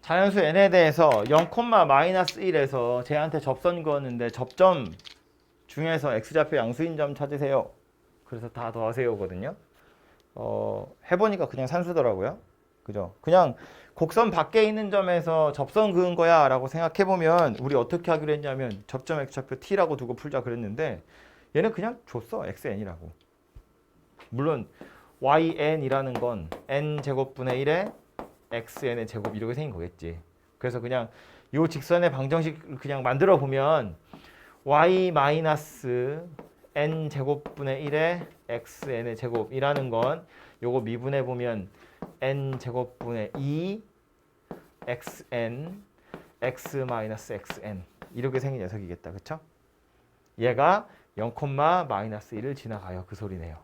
자연수 n에 대해서 0,-1에서 쟤한테 접선 그었는데 접점 중에서 x좌표 양수인 점 찾으세요. 그래서 다 더하세요거든요. 해보니까 그냥 산수더라고요. 그죠? 그냥 곡선 밖에 있는 점에서 접선 그은 거야 라고 생각해보면 우리 어떻게 하기로 했냐면 접점 x좌표 t라고 두고 풀자 그랬는데 얘는 그냥 줬어. xn이라고. 물론 yn이라는 건 n제곱분의 1에 xn의 제곱 이렇게 생긴 거겠지. 그래서 그냥 요 직선의 방정식 그냥 만들어 보면 y 마이너스 n 제곱분의 1에 xn의 제곱이라는 건 요거 미분해 보면 n 제곱분의 2 xn x 마이너스 xn 이렇게 생긴 녀석이겠다. 그쵸? 얘가 0,-1을 지나가요. 그 소리네요.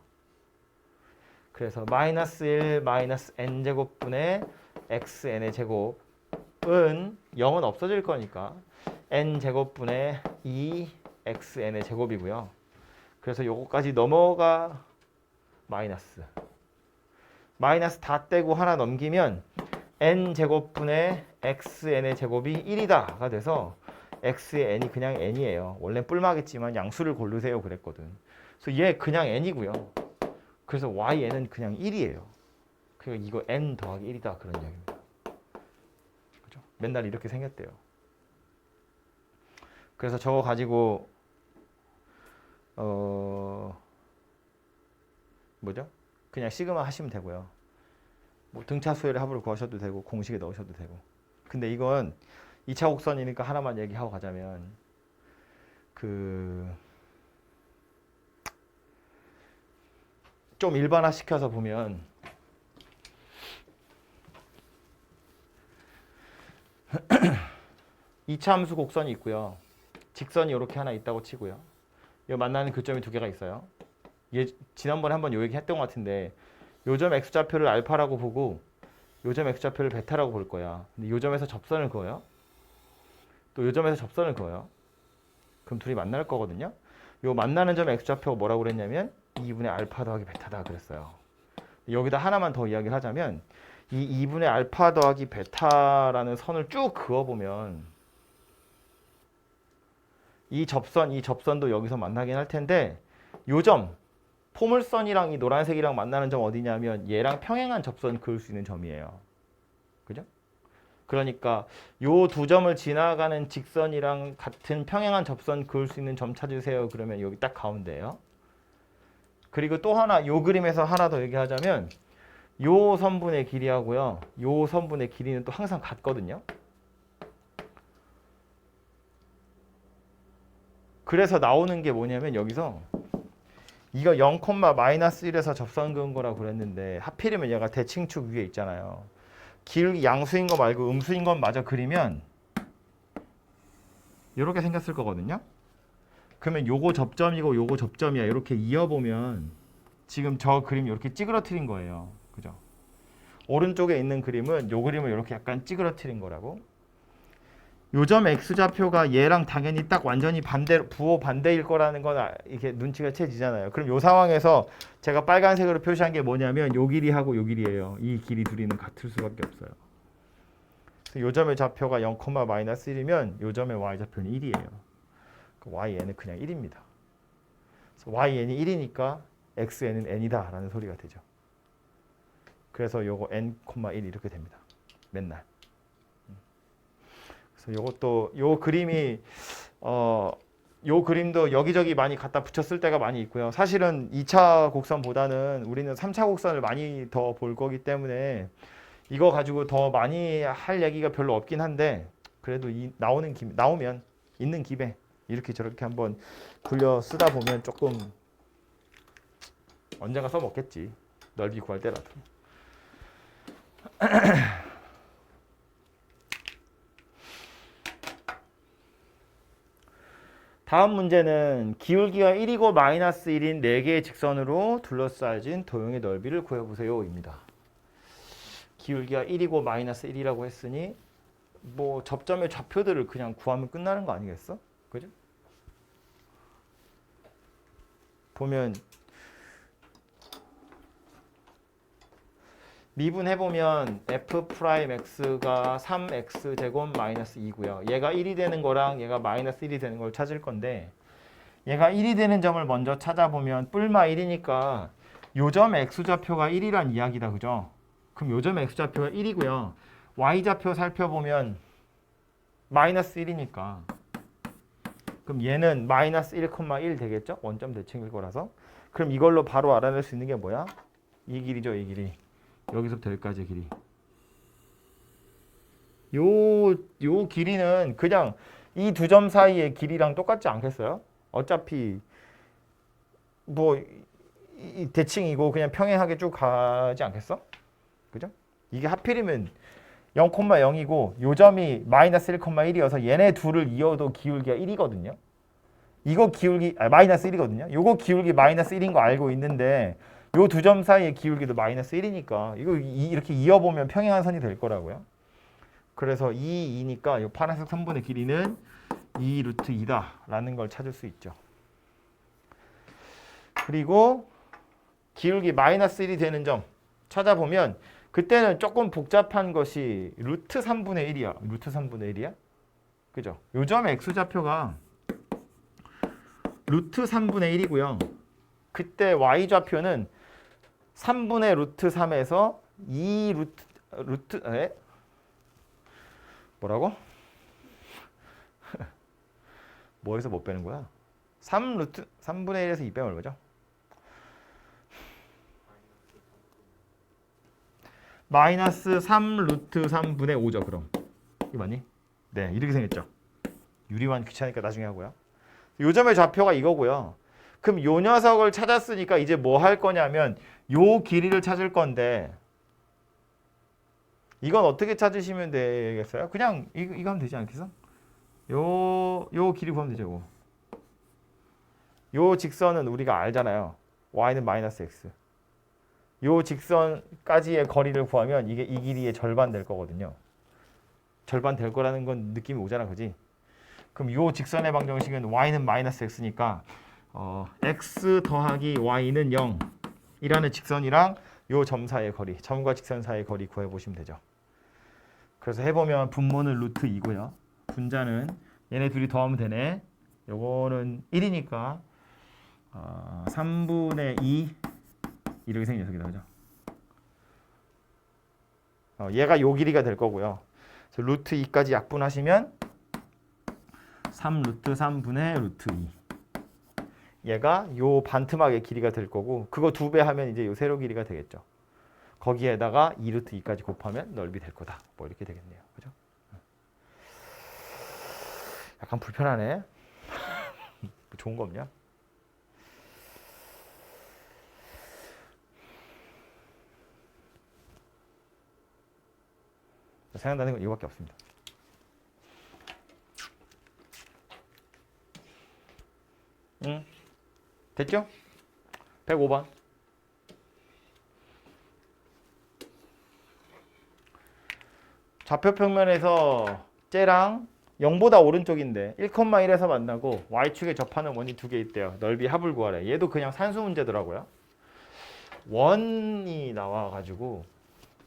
그래서 마이너스 1 마이너스 n 제곱분의 xn의 제곱은 0은 없어질 거니까 n 제곱분의 2 xn의 제곱이고요. 그래서 요거까지 넘어가 마이너스 다 떼고 하나 넘기면 n 제곱분의 xn의 제곱이 1이다가 돼서 x의 n이 그냥 n이에요. 원래 뿔마겠지만 양수를 고르세요 그랬거든. 그래서 얘 그냥 n이고요. 그래서 yn은 그냥 1이에요. 그러니까 이거 n 더하기 1이다 그런 이야기입니다. 그죠? 맨날 이렇게 생겼대요. 그래서 저거 가지고 뭐죠? 그냥 시그마 하시면 되고요. 뭐 등차 수열의 합을 구하셔도 되고 공식에 넣으셔도 되고. 근데 이건 2차 곡선이니까 하나만 얘기하고 가자면 좀 일반화 시켜서 보면 이차 함수 곡선이 있고요. 직선이 이렇게 하나 있다고 치고요. 이 만나는 교점이 두 개가 있어요. 지난번에 한번 요 얘기 했던 것 같은데 요점 x좌표를 알파라고 보고 요점 x좌표를 베타라고 볼 거야. 근데 요점에서 접선을 그어요. 또 요점에서 접선을 그어요. 그럼 둘이 만날 거거든요. 요 만나는 점 x좌표가 뭐라고 그랬냐면 2분의 알파 더하기 베타다 그랬어요. 여기다 하나만 더 이야기를 하자면 이 2분의 알파 더하기 베타라는 선을 쭉 그어보면 이 접선도 여기서 만나긴 할 텐데 요점 포물선이랑 이 노란색이랑 만나는 점 어디냐면 얘랑 평행한 접선 그을 수 있는 점이에요. 그죠? 그러니까 요 두 점을 지나가는 직선이랑 같은 평행한 접선 그을 수 있는 점 찾으세요. 그러면 여기 딱 가운데예요. 그리고 또 하나 요 그림에서 하나 더 얘기하자면 요 선분의 길이하고요. 요 선분의 길이는 또 항상 같거든요. 그래서 나오는 게 뭐냐면 여기서 이거 0,-1에서 접선 그은 거라고 그랬는데 하필이면 얘가 대칭축 위에 있잖아요. 기울기 양수인 거 말고 음수인 건 마저 그리면 이렇게 생겼을 거거든요. 그러면 요거 접점이고 요거 접점이야. 이렇게 이어보면 지금 저 그림 이렇게 찌그러뜨린 거예요. 그죠? 오른쪽에 있는 그림은 요 그림을 이렇게 약간 찌그러뜨린 거라고. 요점 x좌표가 얘랑 당연히 딱 완전히 부호 반대일 거라는 건 이렇게 눈치가 채지잖아요. 그럼 요 상황에서 제가 빨간색으로 표시한 게 뭐냐면 요 길이하고 요 길이에요. 이 길이 둘이는 같을 수밖에 없어요. 요점의 좌표가 0,-1이면 요점의 y좌표는 1이에요. yn은 그냥 1입니다. yn이 1이니까 xn은 n이다 라는 소리가 되죠. 그래서 요거 n,1 이렇게 됩니다. 맨날. 그래서 요것도 요 그림이 요 그림도 여기저기 많이 갖다 붙였을 때가 많이 있고요. 사실은 2차 곡선보다는 우리는 3차 곡선을 많이 더 볼 거기 때문에 이거 가지고 더 많이 할 얘기가 별로 없긴 한데 그래도 나오면 있는 김에 이렇게 저렇게 한번 굴려 쓰다 보면 조금 언젠가 써먹겠지. 넓이 구할 때라도. 다음 문제는 기울기가 1이고 마이너스 1인 4개의 직선으로 둘러싸여진 도형의 넓이를 구해보세요 입니다. 기울기가 1이고 마이너스 1이라고 했으니 뭐 접점의 좌표들을 그냥 구하면 끝나는 거 아니겠어? 그죠? 보면 미분해보면 f'x가 3x제곱 마이너스 2고요. 얘가 1이 되는 거랑 얘가 마이너스 1이 되는 걸 찾을 건데 얘가 1이 되는 점을 먼저 찾아보면 뿔마 1이니까 요점의 x좌표가 1이란 이야기다. 그죠? 그럼 요점의 x좌표가 1이고요. y좌표 살펴보면 마이너스 1이니까 그럼 얘는 마이너스 1,1 되겠죠? 원점 대칭일 거라서. 그럼 이걸로 바로 알아낼 수 있는 게 뭐야? 이 길이죠, 이 길이. 여기서부터 여기까지의 길이. 요 길이는 그냥 이 두 점 사이의 길이랑 똑같지 않겠어요? 어차피 뭐 이 대칭이고 그냥 평행하게 쭉 가지 않겠어? 그죠? 이게 하필이면 0,0이고 요 점이 마이너스 1,1이어서 얘네 둘을 이어도 기울기가 1이거든요. 이거 기울기 마이너스 1이거든요. 요거 기울기 마이너스 1인 거 알고 있는데 요 두 점 사이의 기울기도 마이너스 1이니까 이거 이렇게 이어보면 평행한 선이 될 거라고요. 그래서 2니까 이 파란색 선분의 길이는 2 루트 2다 라는 걸 찾을 수 있죠. 그리고 기울기 마이너스 1이 되는 점 찾아보면 그때는 조금 복잡한 것이 루트 3분의 1이야. 루트 3분의 1이야? 그죠? 요 점의 x좌표가 루트 3분의 1이고요. 그때 y좌표는 3분의 루트 3에서 2 루트 뭐라고? 뭐에서 못 빼는 거야? 3분의 1에서 2 빼면 얼마죠? 마이너스 3 루트 3분의 5죠. 그럼 이거 맞니? 네, 이렇게 생겼죠. 유리만 귀찮으니까 나중에 하고요. 요점의 좌표가 이거고요. 그럼 요 녀석을 찾았으니까 이제 뭐 할 거냐면 요 길이를 찾을 건데 이건 어떻게 찾으시면 되겠어요? 그냥 이거 하면 되지 않겠어? 요 길이 구하면 되죠. 요 직선은 우리가 알잖아요. y는 마이너스 x. 요 직선까지의 거리를 구하면 이게 이 길이의 절반 될 거거든요. 절반 될 거라는 건 느낌이 오잖아, 그지? 그럼 요 직선의 방정식은 y는 마이너스 x니까 x 더하기 y는 0이라는 직선이랑 요 점 사이의 거리, 점과 직선 사이의 거리 구해보시면 되죠. 그래서 해보면 분모는 루트 2고요. 분자는 얘네 둘이 더하면 되네. 요거는 1이니까 3분의 2 이렇게 생긴 녀석이다. 그죠? 얘가 요 길이가 될 거고요. 그래서 루트 2까지 약분하시면 3 루트 3분의 루트 2. 얘가 요 반트막의 길이가 될 거고 그거 2배 하면 이제 요 세로 길이가 되겠죠. 거기에다가 2 루트 2까지 곱하면 넓이 될 거다. 뭐 이렇게 되겠네요. 그죠? 약간 불편하네. 좋은 거 없냐? 생각나는 건 이거밖에 없습니다. 됐죠? 105번. 좌표 평면에서 쟤랑 0보다 오른쪽인데 1,1에서 만나고 y축에 접하는 원이 두 개 있대요. 넓이 합을 구하래. 얘도 그냥 산수 문제더라고요. 원이 나와가지고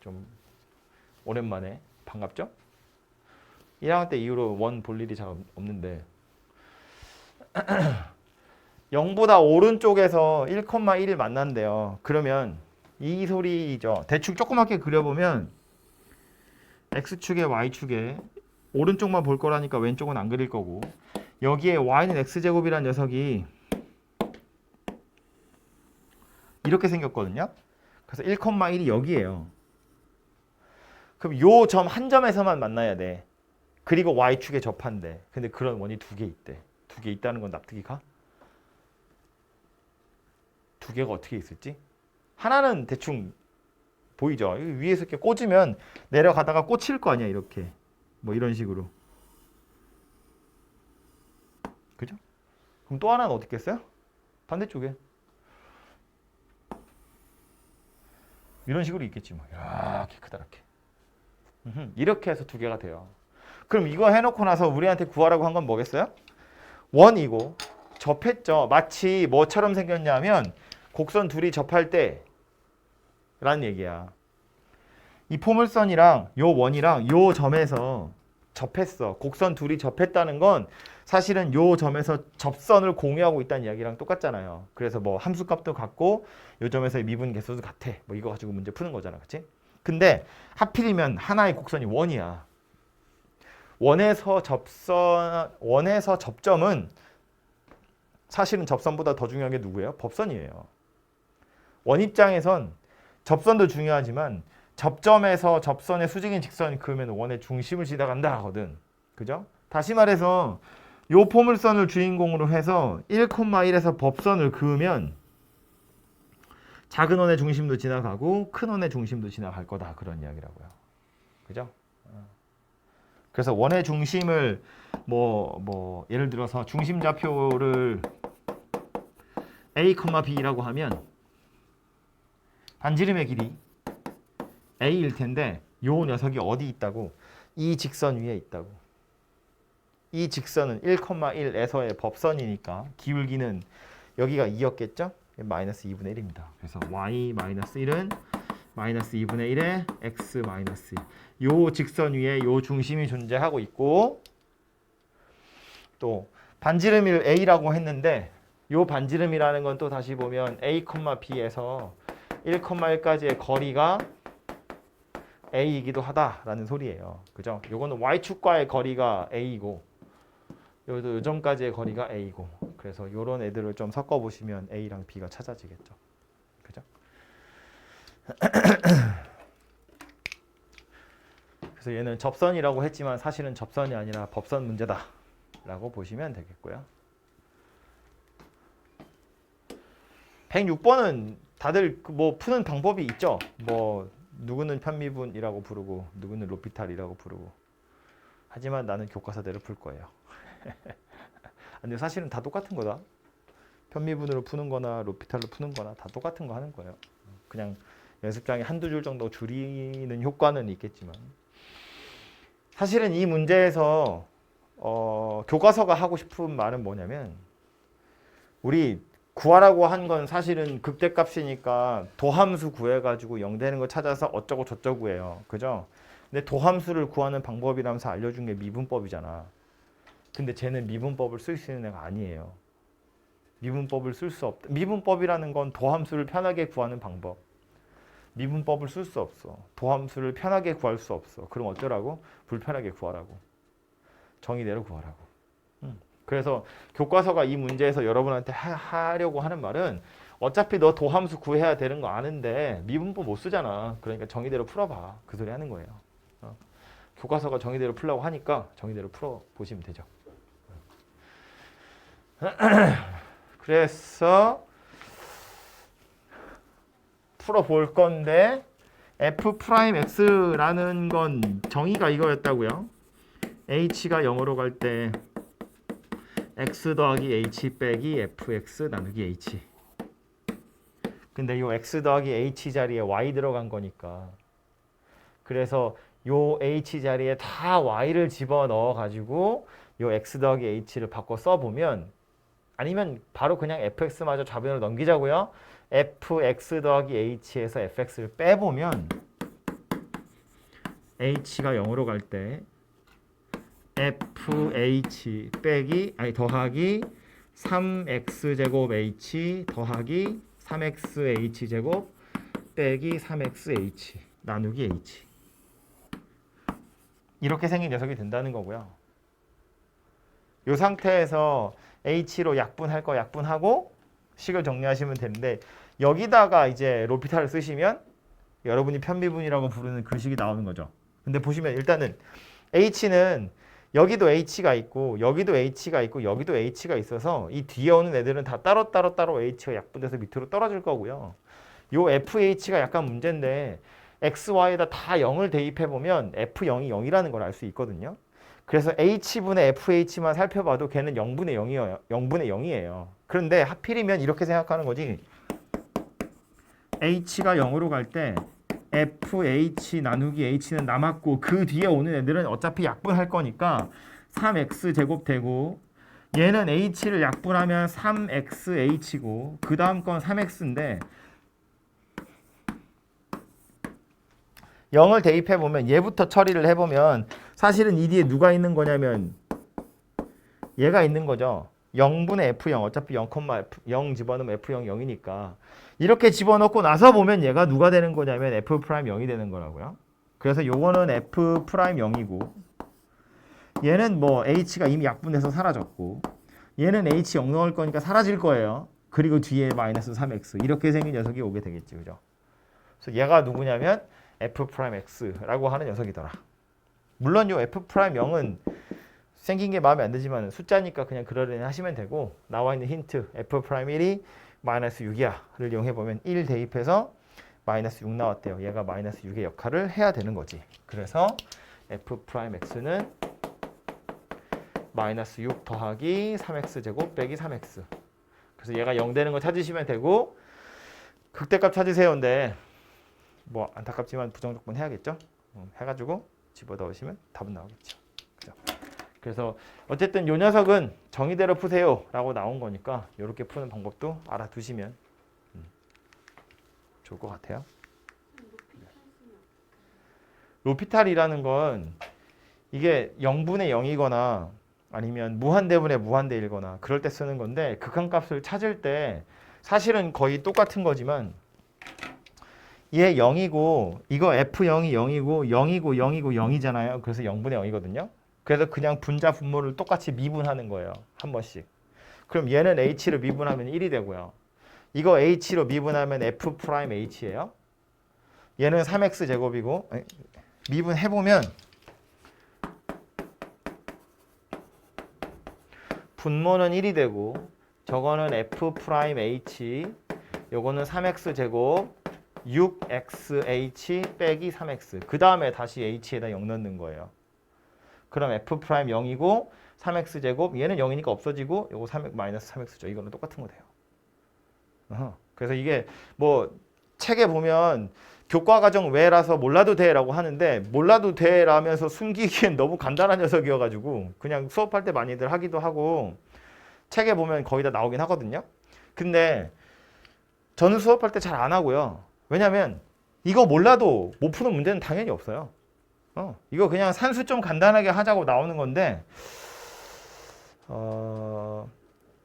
좀 오랜만에 반갑죠? 1학년 때 이후로 원 볼 일이 잘 없는데 0보다 오른쪽에서 1,1을 만난대요. 그러면 이 소리죠. 대충 조그맣게 그려보면 x축에 y축에 오른쪽만 볼 거라니까 왼쪽은 안 그릴 거고 여기에 y는 x제곱이라는 녀석이 이렇게 생겼거든요. 그래서 1,1이 여기에요. 그럼 요 점 한 점에서만 만나야 돼. 그리고 y축에 접한대. 근데 그런 원이 두 개 있대. 두 개 있다는 건 납득이 가? 두 개가 어떻게 있을지? 하나는 대충 보이죠? 위에서 이렇게 꽂으면 내려가다가 꽂힐 거 아니야, 이렇게. 뭐 이런 식으로. 그죠? 그럼 또 하나는 어디 있겠어요? 반대쪽에. 이런 식으로 있겠지 뭐. 이렇게 크다랗게. 이렇게 해서 두 개가 돼요. 그럼 이거 해놓고 나서 우리한테 구하라고 한 건 뭐겠어요? 원이고 접했죠. 마치 뭐처럼 생겼냐면 곡선 둘이 접할 때 라는 얘기야. 이 포물선이랑 요 원이랑 요 점에서 접했어. 곡선 둘이 접했다는 건 사실은 요 점에서 접선을 공유하고 있다는 이야기랑 똑같잖아요. 그래서 뭐 함수값도 같고 요 점에서의 미분 개수도 같아. 뭐 이거 가지고 문제 푸는 거잖아. 그치? 근데 하필이면 하나의 곡선이 원이야. 원에서 접점은 사실은 접선보다 더 중요한 게 누구예요? 법선이에요. 원 입장에선 접선도 중요하지만 접점에서 접선의 수직인 직선이 그으면 원의 중심을 지나간다 하거든. 그죠? 다시 말해서 요 포물선을 주인공으로 해서 1,1에서 법선을 그으면 작은 원의 중심도 지나가고 큰 원의 중심도 지나갈 거다. 그런 이야기라고요. 그죠? 그래서 원의 중심을 예를 들어서 중심좌표를 A, B라고 하면 반지름의 길이 A일 텐데 요 녀석이 어디 있다고? 이 직선 위에 있다고. 이 직선은 1,1에서의 법선이니까 기울기는 여기가 2였겠죠? 마이너스 2분의 1입니다. 그래서 y 마이너스 1은 마이너스 2분의 1에 x 마이너스 1. 요 직선 위에 요 중심이 존재하고 있고 또 반지름을 a라고 했는데 요 반지름이라는 건 또 다시 보면 a, b에서 1,1까지의 거리가 a이기도 하다라는 소리예요. 그죠? 요거는 y축과의 거리가 a이고 요 점까지의 거리가 a이고 그래서 요런 애들을 좀 섞어 보시면 a랑 b가 찾아지겠죠. 그죠? 그래서 얘는 접선이라고 했지만 사실은 접선이 아니라 법선 문제다라고 보시면 되겠고요. 106번은 다들 뭐 푸는 방법이 있죠. 뭐 누구는 편미분이라고 부르고 누구는 로피탈이라고 부르고 하지만 나는 교과서대로 풀 거예요. 근데 사실은 다 똑같은 거다. 편미분으로 푸는 거나 로피탈로 푸는 거나 다 똑같은 거 하는 거예요. 그냥 연습장에 한두 줄 정도 줄이는 효과는 있겠지만 사실은 이 문제에서 교과서가 하고 싶은 말은 뭐냐면 우리 구하라고 한 건 사실은 극대값이니까 도함수 구해가지고 0 되는 거 찾아서 어쩌고 저쩌고예요. 그죠? 근데 도함수를 구하는 방법이라면서 알려준 게 미분법이잖아. 근데 쟤는 미분법을 쓸 수 있는 애가 아니에요. 미분법을 쓸 수 없다. 미분법이라는 건 도함수를 편하게 구하는 방법. 미분법을 쓸 수 없어. 도함수를 편하게 구할 수 없어. 그럼 어쩌라고? 불편하게 구하라고. 정의대로 구하라고. 그래서 교과서가 이 문제에서 여러분한테 하려고 하는 말은 어차피 너 도함수 구해야 되는 거 아는데 미분법 못 쓰잖아. 그러니까 정의대로 풀어봐. 그 소리 하는 거예요. 교과서가 정의대로 풀라고 하니까 정의대로 풀어보시면 되죠. 그래서 풀어볼 건데 f'x라는 건 정의가 이거였다고요. h가 0으로 갈 때 x 더하기 h 빼기 fx 나누기 h. 근데 요 x 더하기 h 자리에 y 들어간 거니까 그래서 요 h 자리에 다 y를 집어넣어 가지고 요 x 더하기 h를 바꿔 써보면 아니면 바로 그냥 fx마저 좌변으로 넘기자고요. fx 더하기 h에서 fx를 빼보면 h가 0으로 갈 때 fh 빼기 더하기 3x제곱 h 더하기 3xh제곱 빼기 3xh 나누기 h 이렇게 생긴 녀석이 된다는 거고요. 이 상태에서 h로 약분할 거 약분하고 식을 정리하시면 되는데 여기다가 이제 로피탈을 쓰시면 여러분이 편미분이라고 부르는 그 식이 나오는 거죠. 근데 보시면 일단은 h는 여기도 h가 있고 여기도 h가 있고 여기도 h가 있어서 이 뒤에 오는 애들은 다 따로 h가 약분돼서 밑으로 떨어질 거고요. 요 fh가 약간 문제인데 x, y에다 다 0을 대입해보면 f0이 0이라는 걸 알 수 있거든요. 그래서 h분의 fh만 살펴봐도 걔는 0분의 0이에요. 0분의 0이에요. 그런데 하필이면 이렇게 생각하는 거지. h가 0으로 갈 때 fh 나누기 h는 남았고 그 뒤에 오는 애들은 어차피 약분할 거니까 3x 제곱 되고 얘는 h를 약분하면 3xh고 그 다음 건 3x인데 0을 대입해 보면 얘부터 처리를 해보면 사실은 이 뒤에 누가 있는 거냐면 얘가 있는 거죠. 0분의 F0 어차피 0, 집어넣으면 F0 0이니까 이렇게 집어넣고 나서 보면 얘가 누가 되는 거냐면 F'0이 되는 거라고요. 그래서 요거는 F'0이고 얘는 뭐 H가 이미 약분돼서 사라졌고 얘는 H 0 넣을 거니까 사라질 거예요. 그리고 뒤에 마이너스 3x 이렇게 생긴 녀석이 오게 되겠지. 그죠? 그래서 얘가 누구냐면 F'X라고 하는 녀석이더라. 물론 요 F'0은 생긴 게 마음에 안 들지만 숫자니까 그냥 그러려니 하시면 되고 나와 있는 힌트 F'1이 마이너스 6이야를 이용해보면 1 대입해서 마이너스 6 나왔대요. 얘가 마이너스 6의 역할을 해야 되는 거지. 그래서 F'X는 마이너스 6 더하기 3x제곱 빼기 3x. 그래서 얘가 0 되는 거 찾으시면 되고 극대값 찾으세요인데 뭐 안타깝지만 부정적분 해야겠죠. 해가지고 집어넣으시면 답은 나오겠죠. 그죠? 그래서 어쨌든 요 녀석은 정의대로 푸세요 라고 나온 거니까 이렇게 푸는 방법도 알아두시면 좋을 것 같아요. 로피탈이라는 건 이게 0분의 0이거나 아니면 무한대분의 무한대일거나 그럴 때 쓰는 건데 극한값을 찾을 때 사실은 거의 똑같은 거지만 얘 0이고 이거 F0이 0이고 0이고 0이고 0이잖아요. 그래서 0분의 0이거든요. 그래서 그냥 분자 분모를 똑같이 미분하는 거예요. 한 번씩. 그럼 얘는 H로 미분하면 1이 되고요. 이거 H로 미분하면 F'H예요. 얘는 3x 제곱이고 미분해보면 분모는 1이 되고 저거는 F'H 요거는 3x 제곱 6xh 빼기 3x 그 다음에 다시 h에다 0 넣는 거예요. 그럼 F' 0이고 3x 제곱 얘는 0이니까 없어지고 요거 3 마이너스 3x죠. 이거는 똑같은 거 돼요. 그래서 이게 뭐 책에 보면 교과과정 외라서 몰라도 돼라고 하는데 몰라도 돼라면서 숨기기엔 너무 간단한 녀석이어가지고 그냥 수업할 때 많이들 하기도 하고 책에 보면 거의 다 나오긴 하거든요. 근데 저는 수업할 때 잘 안 하고요. 왜냐면 이거 몰라도 못 푸는 문제는 당연히 없어요. 이거 그냥 산수 좀 간단하게 하자고 나오는 건데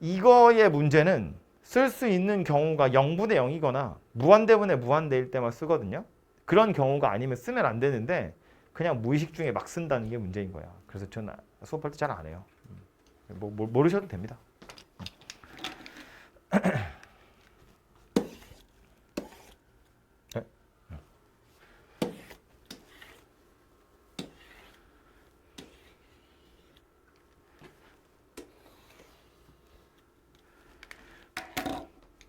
이거의 문제는 쓸 수 있는 경우가 0분의 0이거나 무한대분의 무한대일 때만 쓰거든요. 그런 경우가 아니면 쓰면 안 되는데 그냥 무의식 중에 막 쓴다는 게 문제인 거야. 그래서 저는 수업할 때 잘 안 해요. 모르셔도 됩니다.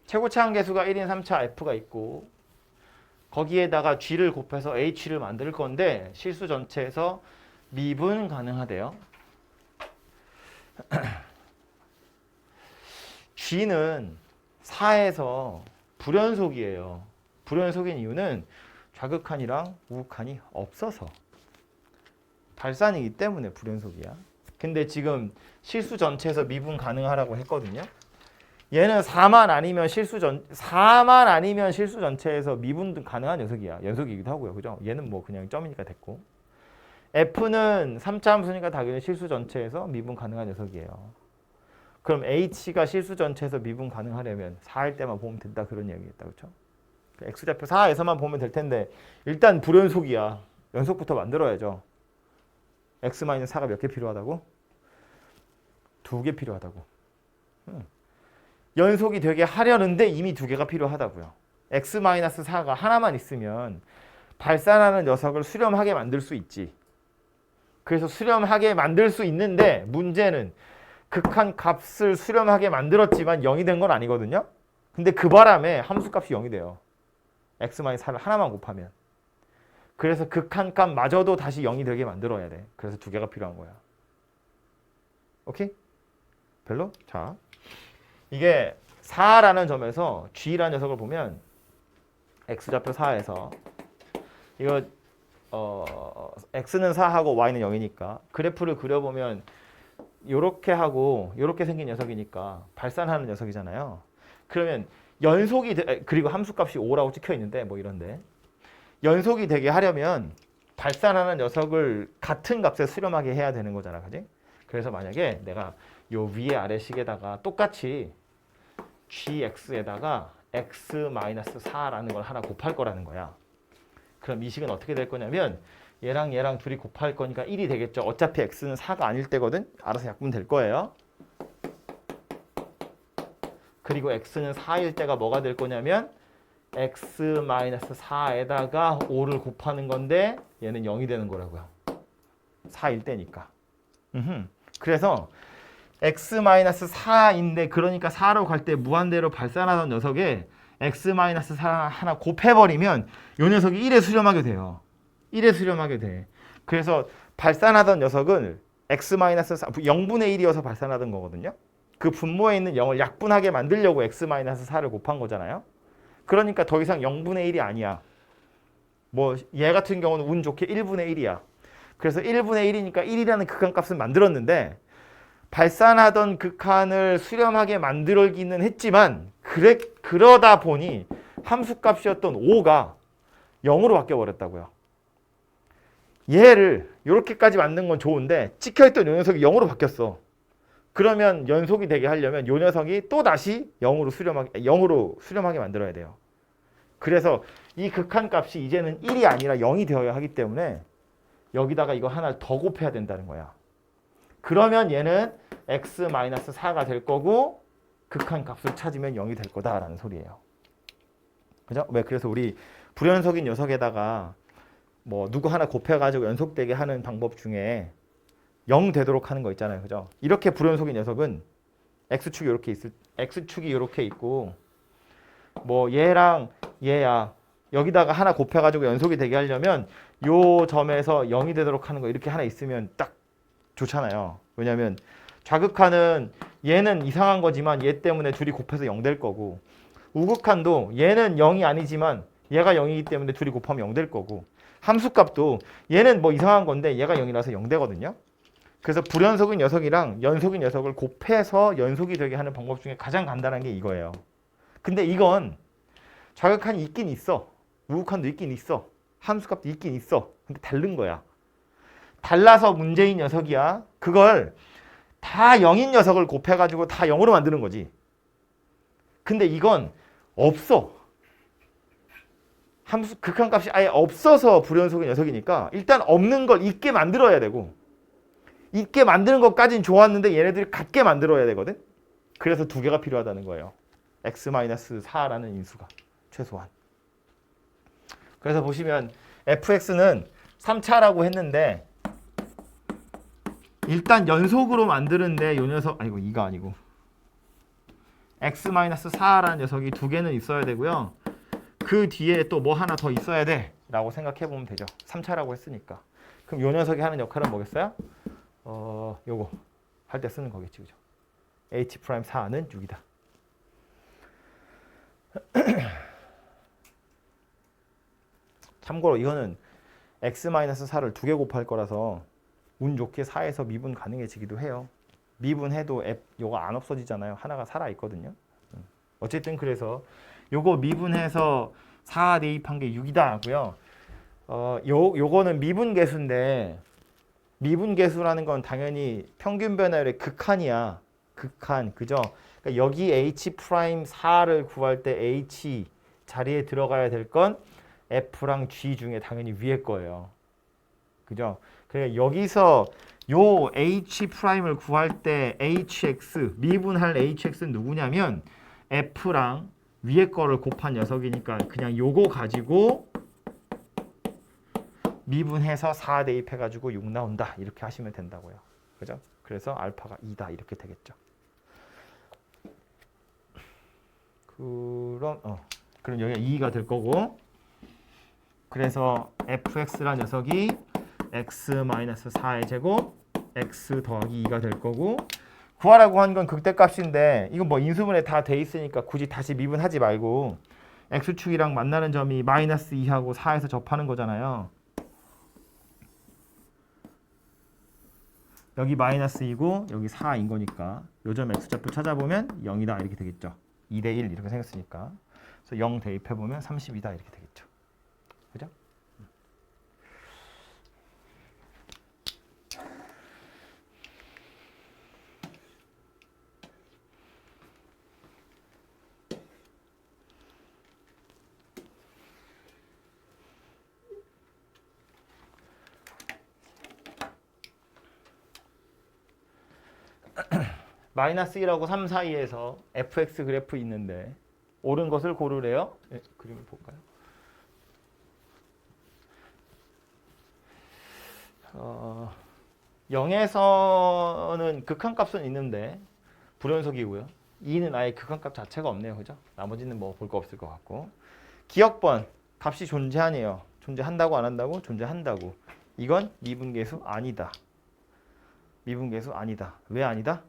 최고차 한계수가 1인 3차 F가 있고 거기에다가 G를 곱해서 H를 만들 건데 실수 전체에서 미분 가능하대요. G는 4에서 불연속이에요. 불연속인 이유는 좌극한이랑 우극한이 없어서 발산이기 때문에 불연속이야. 근데 지금 실수 전체에서 미분 가능하라고 했거든요. 얘는 4만 아니면 실수 전체에서 미분 가능한 녀석이야. 연속이기도 하고요. 그죠? 얘는 뭐 그냥 점이니까 됐고. F는 3차 함수니까 당연히 실수 전체에서 미분 가능한 녀석이에요. 그럼 H가 실수 전체에서 미분 가능하려면 4일 때만 보면 된다 그런 얘기겠다. 그렇죠? X좌표 4에서만 보면 될 텐데 일단 불연속이야. 연속부터 만들어야죠. X-4가 몇 개 필요하다고? 2개 필요하다고. 연속이 되게 하려는데 이미 2개가 필요하다고요. X-4가 하나만 있으면 발산하는 녀석을 수렴하게 만들 수 있지. 그래서 수렴하게 만들 수 있는데 문제는 극한 값을 수렴하게 만들었지만 0이 된 건 아니거든요. 근데 그 바람에 함수값이 0이 돼요. X-4를 하나만 곱하면. 그래서 극한 값마저도 다시 0이 되게 만들어야 돼. 그래서 2개가 필요한 거야. 오케이? 별로? 자. 이게 4라는 점에서 G라는 녀석을 보면 X좌표 4에서 이거 X는 4하고 Y는 0이니까 그래프를 그려보면 요렇게 하고 요렇게 생긴 녀석이니까 발산하는 녀석이잖아요. 그러면 연속이 그리고 함수값이 5라고 찍혀 있는데 뭐 이런데 연속이 되게 하려면 발산하는 녀석을 같은 값에 수렴하게 해야 되는 거잖아, 그지? 그래서 만약에 내가 요 위에 아래식에다가 똑같이 gx에다가 x-4라는 걸 하나 곱할 거라는 거야. 그럼 이 식은 어떻게 될 거냐면 얘랑 얘랑 둘이 곱할 거니까 1이 되겠죠. 어차피 x는 4가 아닐 때거든. 알아서 약분 될 거예요. 그리고 x는 4일 때가 뭐가 될 거냐면 x-4에다가 5를 곱하는 건데 얘는 0이 되는 거라고요. 4일 때니까. 그래서 x-4인데 그러니까 4로 갈 때 무한대로 발산하던 녀석에 x-4 하나 곱해버리면 이 녀석이 1에 수렴하게 돼요. 1에 수렴하게 돼. 그래서 발산하던 녀석은 x-4 0분의 1이어서 발산하던 거거든요. 그 분모에 있는 0을 약분하게 만들려고 x-4를 곱한 거잖아요. 그러니까 더 이상 0분의 1이 아니야. 뭐 얘 같은 경우는 운 좋게 1분의 1이야. 그래서 1분의 1이니까 1이라는 극한값을 만들었는데 발산하던 극한을 수렴하게 만들기는 했지만 그러다 보니 함수값이었던 5가 0으로 바뀌어버렸다고요. 얘를 이렇게까지 만든 건 좋은데 찍혀있던 이 녀석이 0으로 바뀌었어. 그러면 연속이 되게 하려면 이 녀석이 또 다시 0으로 수렴하게 만들어야 돼요. 그래서 이 극한값이 이제는 1이 아니라 0이 되어야 하기 때문에 여기다가 이거 하나를 더 곱해야 된다는 거야. 그러면 얘는 x-4가 될 거고 극한값을 찾으면 0이 될 거다라는 소리예요. 그죠? 왜? 그래서 우리 불연속인 녀석에다가 뭐 누구 하나 곱해가지고 연속되게 하는 방법 중에 0 되도록 하는 거 있잖아요. 그죠? 이렇게 불연속인 녀석은 x축이 이렇게 있고 뭐 얘랑 얘야 여기다가 하나 곱해가지고 연속이 되게 하려면 요 점에서 0이 되도록 하는 거 이렇게 하나 있으면 딱 좋잖아요. 왜냐면 좌극한은 얘는 이상한 거지만 얘 때문에 둘이 곱해서 0 될 거고 우극한도 얘는 0이 아니지만 얘가 0이기 때문에 둘이 곱하면 0 될 거고 함수값도 얘는 뭐 이상한 건데 얘가 0이라서 0 되거든요. 그래서 불연속인 녀석이랑 연속인 녀석을 곱해서 연속이 되게 하는 방법 중에 가장 간단한 게 이거예요. 근데 이건 좌극한이 있긴 있어. 우극한도 있긴 있어. 함수값도 있긴 있어. 근데 다른 거야. 달라서 문제인 녀석이야. 그걸 다 0인 녀석을 곱해가지고 다 0으로 만드는 거지. 근데 이건 없어. 극한값이 아예 없어서 불연속인 녀석이니까 일단 없는 걸 있게 만들어야 되고 있게 만드는 것까진 좋았는데 얘네들이 같게 만들어야 되거든. 그래서 두 개가 필요하다는 거예요. x-4라는 인수가 최소한. 그래서 보시면 fx는 3차라고 했는데 일단 연속으로 만드는데 요 녀석 아니고 이가 아니고 x-4라는 녀석이 두 개는 있어야 되고요. 그 뒤에 또 뭐 하나 더 있어야 돼 라고 생각해 보면 되죠. 3차라고 했으니까. 그럼 요 녀석이 하는 역할은 뭐겠어요? 요거 할 때 쓰는 거겠지. 그죠? h'4는 6이다. 참고로 이거는 x-4를 두 개 곱할 거라서 운 좋게 4에서 미분 가능해지기도 해요. 미분해도 요거 안 없어지잖아요. 하나가 살아있거든요. 어쨌든 그래서 요거 미분해서 4 대입한 게 6이다 하고요. 요거는 미분계수인데 미분계수라는 건 당연히 평균 변화율의 극한이야. 극한. 그죠? 그러니까 여기 h'4를 구할 때 h 자리에 들어가야 될 건 f랑 g 중에 당연히 위에 거예요. 그죠? 그래 여기서 요 h'을 구할 때 hx 미분할 hx는 누구냐면 f랑 위에 거를 곱한 녀석이니까 그냥 요거 가지고 미분해서 4 대입해가지고 6 나온다 이렇게 하시면 된다고요. 그죠? 그래서 알파가 2다 이렇게 되겠죠. 그럼 여기가 2가 될 거고 그래서 fx라는 녀석이 x-4의 제곱 x 더하기 2가 될 거고 구하라고 한 건 극대값인데 이건 뭐 인수분해 다 돼 있으니까 굳이 다시 미분하지 말고 x축이랑 만나는 점이 마이너스 2하고 4에서 접하는 거잖아요. 여기 마이너스 2고 여기 4인 거니까 요점 x좌표 찾아보면 0이다 이렇게 되겠죠. 2대 1 이렇게 생겼으니까 그래서 0 대입해보면 32다 이렇게 되겠죠. 그죠? 마이너스 1하고 3 사이에서 fx 그래프 있는데 옳은 것을 고르래요. 네, 그림을 볼까요? 0에서는 극한값은 있는데 불연속이고요. 2는 아예 극한값 자체가 없네요. 그죠? 나머지는 뭐 볼 거 없을 것 같고. 기억번 값이 존재하네요. 존재한다고 안 한다고? 존재한다고. 이건 미분계수 아니다. 미분계수 아니다. 왜 아니다?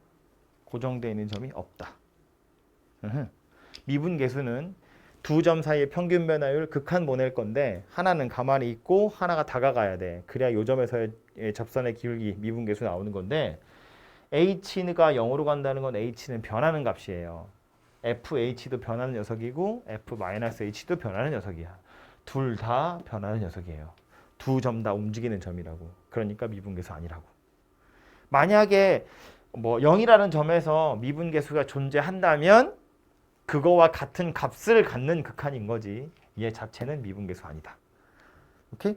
고정되어 있는 점이 없다. 미분계수는 두 점 사이의 평균 변화율 극한 보낼 건데 하나는 가만히 있고 하나가 다가가야 돼. 그래야 요 점에서의 접선의 기울기 미분계수 나오는 건데 h가 0으로 간다는 건 h는 변하는 값이에요. fh도 변하는 녀석이고 f-h도 변하는 녀석이야. 둘 다 변하는 녀석이에요. 두 점 다 움직이는 점이라고. 그러니까 미분계수 아니라고. 만약에 뭐 0이라는 점에서 미분계수가 존재한다면 그거와 같은 값을 갖는 극한인 거지. 얘 자체는 미분계수 아니다. 오케이?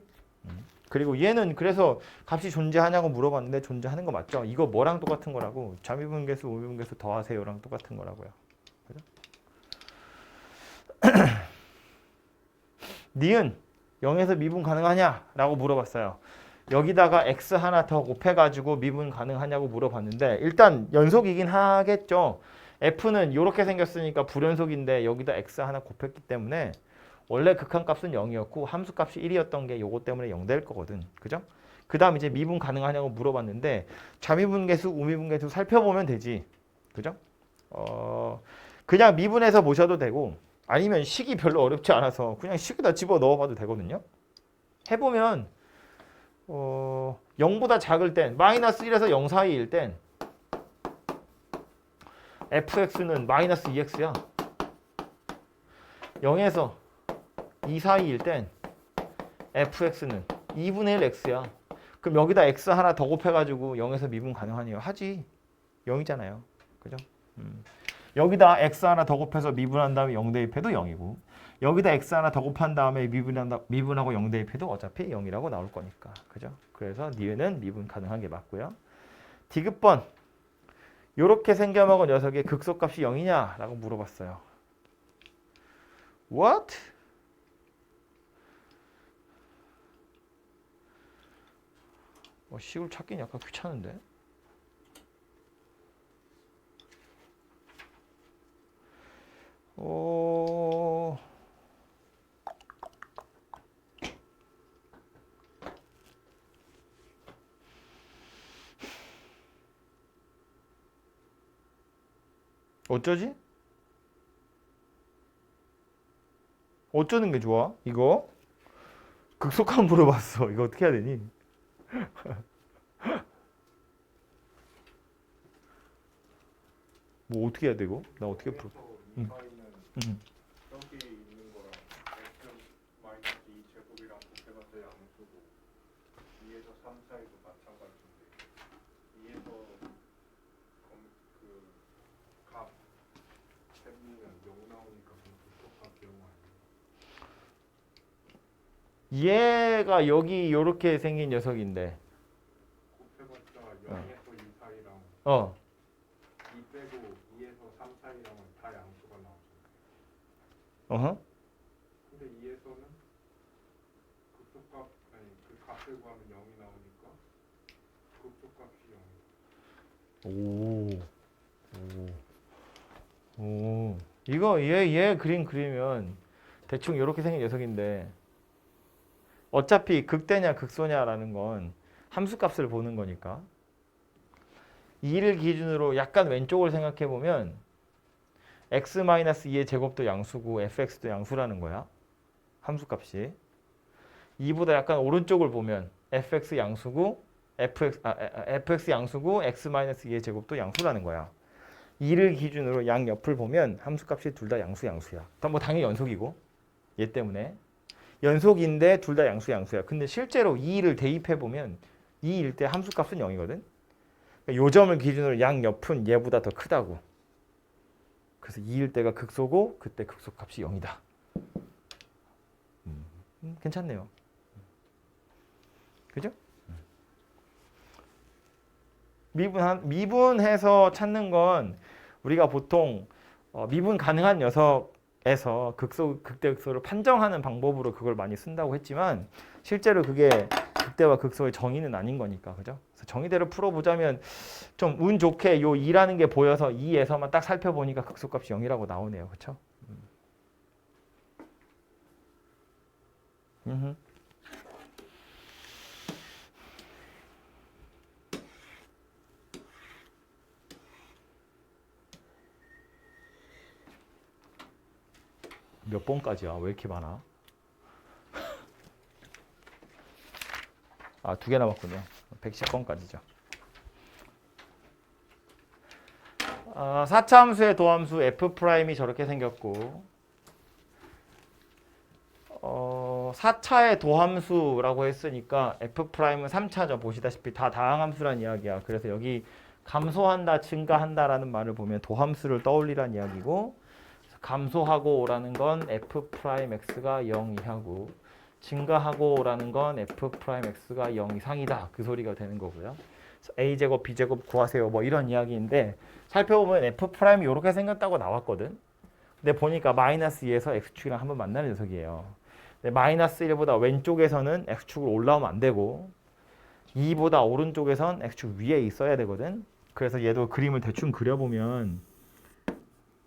그리고 얘는 그래서 값이 존재하냐고 물어봤는데 존재하는 거 맞죠? 이거 뭐랑 똑같은 거라고? 좌미분계수, 우미분계수 더하세요랑 똑같은 거라고요. 그죠? 니은 0에서 미분 가능하냐? 라고 물어봤어요. 여기다가 x 하나 더 곱해가지고 미분 가능하냐고 물어봤는데 일단 연속이긴 하겠죠. f는 이렇게 생겼으니까 불연속인데 여기다 x 하나 곱했기 때문에 원래 극한값은 0이었고 함수값이 1이었던 게 요거 때문에 0 될 거거든. 그죠? 그 다음 이제 미분 가능하냐고 물어봤는데 좌미분계수, 우미분계수 살펴보면 되지. 그죠? 그냥 미분해서 보셔도 되고 아니면 식이 별로 어렵지 않아서 그냥 식에다 집어 넣어봐도 되거든요. 해보면 0보다 작을 땐 마이너스 1에서 0 사이일 땐 fx는 마이너스 2x야. 0에서 2 사이일 땐 fx는 2분의 1 x야. 그럼 여기다 x 하나 더 곱해가지고 0에서 미분 가능하네요. 하지. 0이잖아요. 그죠? 여기다 x 하나 더 곱해서 미분한 다음에 0 대입해도 0이고 여기다 x 하나 더 곱한 다음에 미분하고 0 대입해도 어차피 0이라고 나올 거니까. 그죠? 그래서 니은은 미분 가능한 게 맞고요. 디귿번 요렇게 생겨먹은 녀석의 극소값이 0이냐? 라고 물어봤어요. What? 식을 찾긴 약간 귀찮은데? 어쩌지? 어쩌는 게 좋아? 이거? 극소값 물어봤어. 이거 어떻게 해야 되니? 뭐 어떻게 해야 되고? 나 어떻게 풀어? 응. 여기 있는 거랑 x 마이너스 2 제곱이랑 곱해봤자 양수고 2에서 3 사이도 마찬가지인데 2에서 그값 해보면 0 나오니까 그값 0 아니야? 얘가 여기 요렇게 생긴 녀석인데 곱해봤자 0에서 2 사이랑 2 빼고 2에서 3 사이랑은 다 양수가 나오잖아. 근데 2에서는 극소값 아니 그 값을 구하면 0이 나오니까 극소값이 0이다. 오. 이거 얘 그림 그리면 대충 이렇게 생긴 녀석인데 어차피 극대냐 극소냐라는 건 함수값을 보는 거니까 2를 기준으로 약간 왼쪽을 생각해 보면 x-2의 제곱도 양수고 fx도 양수라는 거야. 함수값이. 2보다 약간 오른쪽을 보면 fx 양수고 fx 양수고 x-2의 제곱도 양수라는 거야. 2를 기준으로 양옆을 보면 함수값이 둘 다 양수야. 뭐 당연히 연속이고 얘 때문에 연속인데 둘 다 양수야. 근데 실제로 2를 대입해 보면 2일 때 함수값은 0이거든. 요 점을 기준으로 양옆은 얘보다 더 크다고. 그래서 2일 때가 극소고 그때 극소값이 0이다. 괜찮네요. 그죠? 미분해서 찾는 건 우리가 보통 미분 가능한 녀석에서 극대 극소를 판정하는 방법으로 그걸 많이 쓴다고 했지만 실제로 그게 극대와 극소의 정의는 아닌 거니까, 그죠? 그래서 정의대로 풀어보자면 좀 운 좋게 요 2라는 게 보여서 2에서만 딱 살펴보니까 극소값이 0이라고 나오네요, 그렇죠? 몇 번까지야? 왜 이렇게 많아? 아, 2개 남았군요. 110번까지죠. 4차 함수의 도함수 F'이 저렇게 생겼고 4차의 도함수라고 했으니까 F'은 3차죠. 보시다시피 다 다항함수란 이야기야. 그래서 여기 감소한다, 증가한다라는 말을 보면 도함수를 떠올리란 이야기고 감소하고라는 건 F'X가 0 이하고 증가하고라는 건 F'X가 0 이상이다. 그 소리가 되는 거고요. A제곱, B제곱 구하세요. 뭐 이런 이야기인데 살펴보면 F'이 이렇게 생겼다고 나왔거든. 근데 보니까 마이너스 2에서 X축이랑 한번 만나는 녀석이에요. 근데 마이너스 1보다 왼쪽에서는 X축으로 올라오면 안 되고 2보다 오른쪽에선 X축 위에 있어야 되거든. 그래서 얘도 그림을 대충 그려보면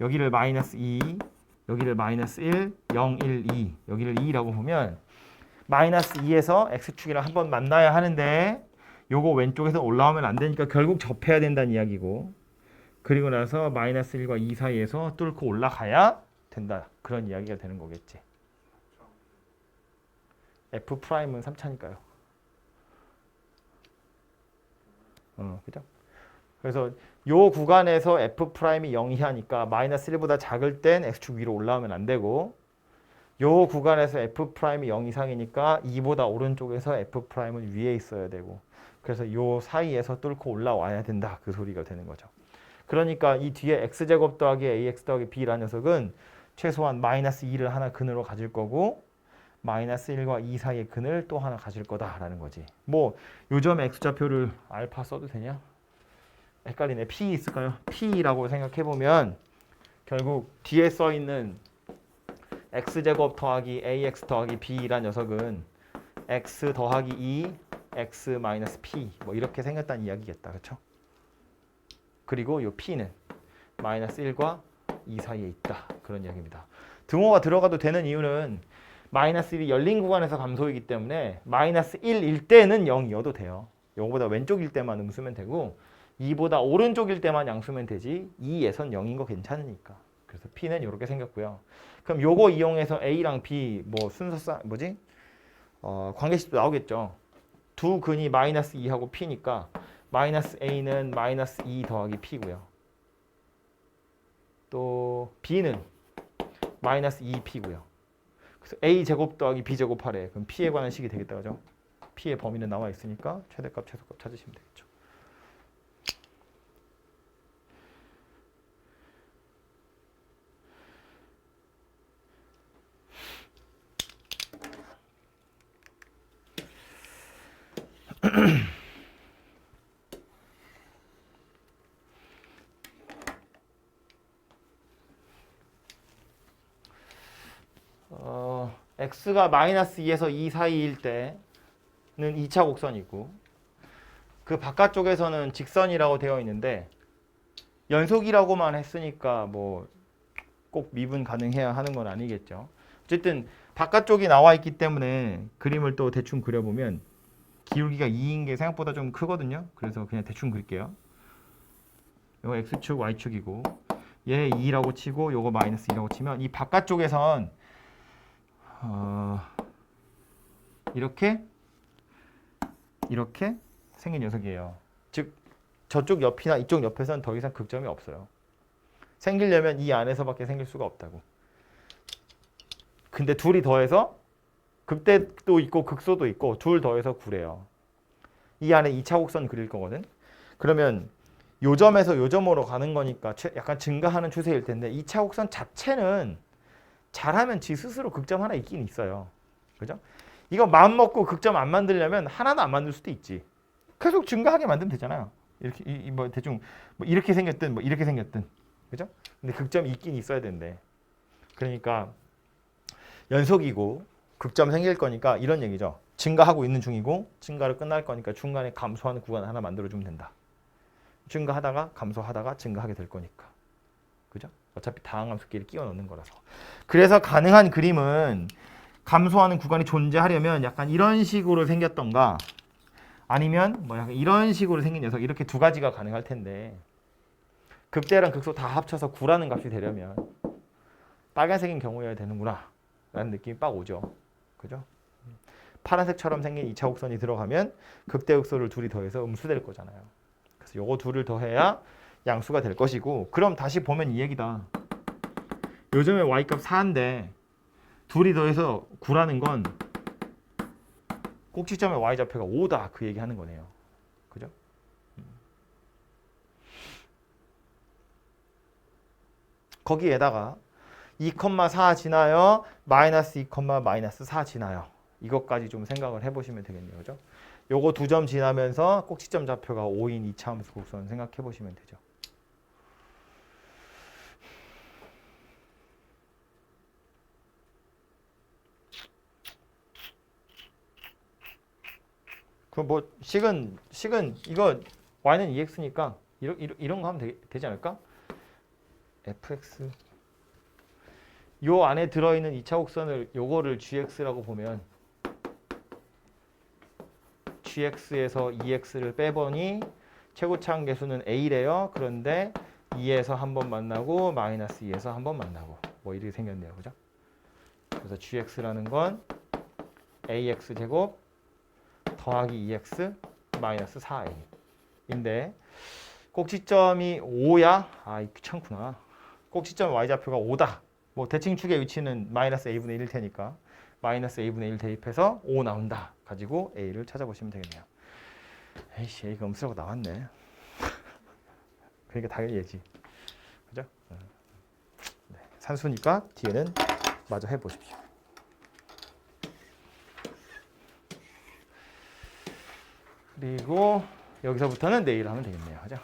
여기를 마이너스 2, 여기를 마이너스 1, 0, 1, 2 여기를 2라고 보면 마이너스 2에서 X축이랑 한번 만나야 하는데 요거 왼쪽에서 올라오면 안 되니까 결국 접해야 된다는 이야기고 그리고 나서 마이너스 1과 2 사이에서 뚫고 올라가야 된다. 그런 이야기가 되는 거겠지. F'은 3차니까요. 그죠? 그래서 요 구간에서 F'이 0 이하니까 마이너스 1보다 작을 땐 X축 위로 올라오면 안 되고 요 구간에서 F'이 0 이상이니까 2보다 오른쪽에서 F'은 위에 있어야 되고 그래서 요 사이에서 뚫고 올라와야 된다. 그 소리가 되는 거죠. 그러니까 이 뒤에 X제곱 더하기 AX 더하기 B라는 녀석은 최소한 마이너스 2를 하나 근으로 가질 거고 마이너스 1과 2 사이의 근을 또 하나 가질 거다라는 거지. 뭐 요점 X좌표를 알파 써도 되냐? 헷갈리네. P 있을까요? P라고 생각해보면 결국 뒤에 써있는 X제곱 더하기 AX 더하기 B라는 녀석은 X 더하기 2, X 마이너스 P 뭐 이렇게 생겼다는 이야기겠다. 그렇죠? 그리고 요 P는 마이너스 1과 2 사이에 있다. 그런 이야기입니다. 등호가 들어가도 되는 이유는 마이너스 1이 열린 구간에서 감소이기 때문에 마이너스 1일 때는 0이어도 돼요. 요거보다 왼쪽일 때만 음수면 되고 2보다 오른쪽일 때만 양수면 되지 2에선 0인 거 괜찮으니까. 그래서 P는 이렇게 생겼고요. 그럼 요거 이용해서 A랑 B 뭐 순서 관계식도 나오겠죠. 두 근이 마이너스 2하고 P니까 마이너스 A는 마이너스 2 더하기 P고요. 또 B는 마이너스 2P고요. 그래서 A제곱 더하기 B제곱 하래. 그럼 P에 관한 식이 되겠다. 그죠? P의 범위는 나와 있으니까 최대값, 최소값 찾으시면 되겠죠. x가 마이너스 2에서 2 사이일 때는 2차 곡선이고 그 바깥쪽에서는 직선이라고 되어 있는데 연속이라고만 했으니까 뭐 꼭 미분 가능해야 하는 건 아니겠죠. 어쨌든 바깥쪽이 나와 있기 때문에 그림을 또 대충 그려보면 기울기가 2인 게 생각보다 좀 크거든요. 그래서 그냥 대충 그릴게요. 이거 x축, y축이고 얘 2라고 치고 요거 마이너스 2라고 치면 이 바깥쪽에선 이렇게 생긴 녀석이에요. 즉 저쪽 옆이나 이쪽 옆에서는 더 이상 극점이 없어요. 생기려면 이 안에서밖에 생길 수가 없다고. 근데 둘이 더해서 극대도 있고 극소도 있고 둘 더해서 9래요. 이 안에 2차 곡선 그릴 거거든. 그러면 요 점에서 요 점으로 가는 거니까 약간 증가하는 추세일 텐데 2차 곡선 자체는 잘하면 지 스스로 극점 하나 있긴 있어요. 그죠? 이거 마음 먹고 극점 안 만들려면 하나도 안 만들 수도 있지. 계속 증가하게 만들면 되잖아요. 이렇게 뭐 대충 뭐 이렇게 생겼든 뭐 이렇게 생겼든 그죠? 근데 극점이 있긴 있어야 되는데 그러니까 연속이고 극점 생길 거니까 이런 얘기죠. 증가하고 있는 중이고 증가를 끝날 거니까 중간에 감소하는 구간 하나 만들어주면 된다. 증가하다가 감소하다가 증가하게 될 거니까. 그죠? 어차피 다항함수끼리 끼워 넣는 거라서. 그래서 가능한 그림은 감소하는 구간이 존재하려면 약간 이런 식으로 생겼던가 아니면 뭐 약간 이런 식으로 생긴 녀석 이렇게 두 가지가 가능할 텐데 극대랑 극소 다 합쳐서 9라는 값이 되려면 빨간색인 경우여야 되는구나 라는 느낌이 빡 오죠. 그죠? 파란색처럼 생긴 2차 곡선이 들어가면 극대 극소를 둘이 더해서 음수될 거잖아요. 그래서 요거 둘을 더해야 양수가 될 것이고 그럼 다시 보면 이 얘기다. 요즘에 y값 4인데 둘이 더해서 9라는 건 꼭지점의 y좌표가 5다 그 얘기 하는 거네요. 그죠? 거기에다가 2,4 지나요. 마이너스 2, 마이너스 4 지나요. 이것까지 좀 생각을 해보시면 되겠네요. 그죠? 요거 두 점 지나면서 꼭지점 좌표가 5인 2차 함수 곡선 생각해 보시면 되죠. 그 뭐 식은 이거 y는 2x니까 이런 거 하면 되지 않을까? fx 요 안에 들어있는 2차 곡선을 요거를 gx라고 보면 gx에서 2x를 빼보니 최고차항 계수는 a래요. 그런데 2에서 한 번 만나고 마이너스 2에서 한 번 만나고 뭐 이렇게 생겼네요. 그죠? 그래서 gx라는 건 ax 제곱 더하기 2x 마이너스 4a인데 꼭지점이 5야? 아, 귀찮구나. 꼭지점 y좌표가 5다. 뭐 대칭축의 위치는 마이너스 a분의 1일 테니까 마이너스 a분의 1 대입해서 5 나온다. 가지고 a를 찾아보시면 되겠네요. 에이씨, a가 음수라고 나왔네. 그러니까 당연히 얘지. 그죠? 네, 산수니까 뒤에는 마저 해보십시오. 그리고 여기서부터는 내일 하면 되겠네요. 그죠?